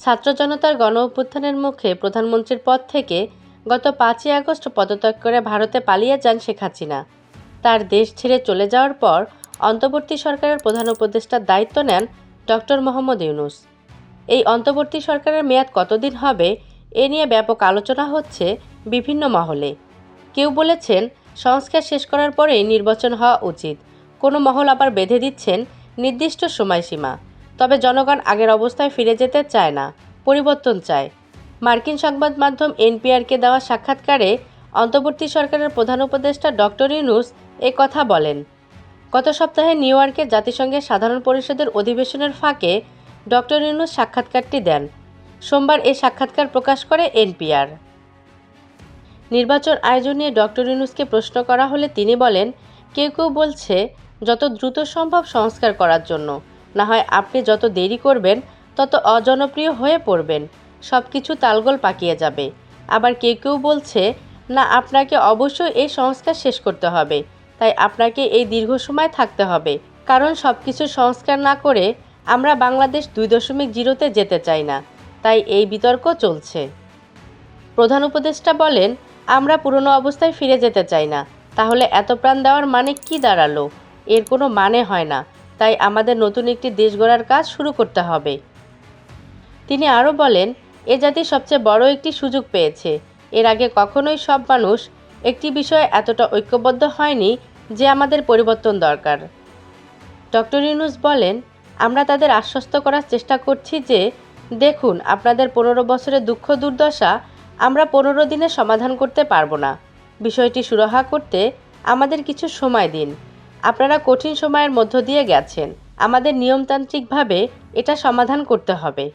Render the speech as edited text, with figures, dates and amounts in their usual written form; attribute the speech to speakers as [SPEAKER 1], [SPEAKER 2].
[SPEAKER 1] ছাত্র জনতার গণ অভ্যুত্থানের মুখে প্রধানমন্ত্রীর পদ থেকে গত 5ই আগস্ট পদত্যাগ করে ভারতে পালিয়ে যান শেখ হাসিনা। তার দেশ ছেড়ে চলে যাওয়ার পর অন্তর্বর্তী সরকারের প্রধান উপদেষ্টার দায়িত্ব নেন ডক্টর মোহাম্মদ ইউনূস। এই অন্তর্বর্তী সরকারের মেয়াদ কতদিন হবে এ নিয়ে ব্যাপক আলোচনা হচ্ছে বিভিন্ন মহলে। কেউ বলেছেন সংস্কার শেষ করার পরেই নির্বাচন হওয়া উচিত, কোনো মহল আবার বেঁধে দিচ্ছেন নির্দিষ্ট সময়সীমা। তবে জনগণ আগের অবস্থায় ফিরে যেতে চায় না, পরিবর্তন চায়। মার্কিন সংবাদ মাধ্যম এনপিআরকে দেওয়া সাক্ষাৎকারে অন্তর্বর্তী সরকারের প্রধান উপদেষ্টা ডক্টর ইউনূস এ কথা বলেন। গত সপ্তাহে নিউ ইয়র্কে জাতিসংঘের সাধারণ পরিষদের অধিবেশনের ফাঁকে ডক্টর ইউনূস সাক্ষাৎকারটি দেন। সোমবার এই সাক্ষাৎকার প্রকাশ করে এনপিআর। নির্বাচন আয়োজন নিয়ে ডক্টর ইউনূসকে প্রশ্ন করা হলে তিনি বলেন, কেউ কেউ বলছে যত দ্রুত সম্ভব সংস্কার করার জন্য, না হয় আপনি যত দেরি করবেন তত অজনপ্রিয় হয়ে পড়বেন, সব কিছু তালগোল পাকিয়ে যাবে। আবার কেউ কেউ বলছে না, আপনাকে অবশ্যই এই সংস্কার শেষ করতে হবে, তাই আপনাকে এই দীর্ঘ সময় থাকতে হবে, কারণ সব কিছু সংস্কার না করে আমরা বাংলাদেশ 2.0-তে যেতে চাই না, তাই এই বিতর্ক চলছে। প্রধান উপদেষ্টা বলেন, আমরা পুরনো অবস্থায় ফিরে যেতে চাই না। তাহলে এত প্রাণ দেওয়ার মানে কি দাঁড়ালো? এর কোনো মানে হয় না, তাই আমাদের নতুন একটি দেশ গড়ার কাজ শুরু করতে হবে। তিনি আরও বলেন, এ জাতি সবচেয়ে বড় একটি সুযোগ পেয়েছে। এর আগে কখনোই সব মানুষ একটি বিষয়ে এতটা ঐক্যবদ্ধ হয়নি যে আমাদের পরিবর্তন দরকার। ডক্টর ইউনূস বলেন, আমরা তাদের আশ্বস্ত করার চেষ্টা করছি যে দেখুন, আপনাদের 15 বছরের দুঃখ দুর্দশা আমরা 15 দিনে সমাধান করতে পারবো না। বিষয়টি সুরাহা করতে আমাদের কিছু সময় দিন। আপনারা কঠিন সময়ের মধ্য দিয়ে গেছেন, আমাদের নিয়মতান্ত্রিকভাবে এটা সমাধান করতে হবে।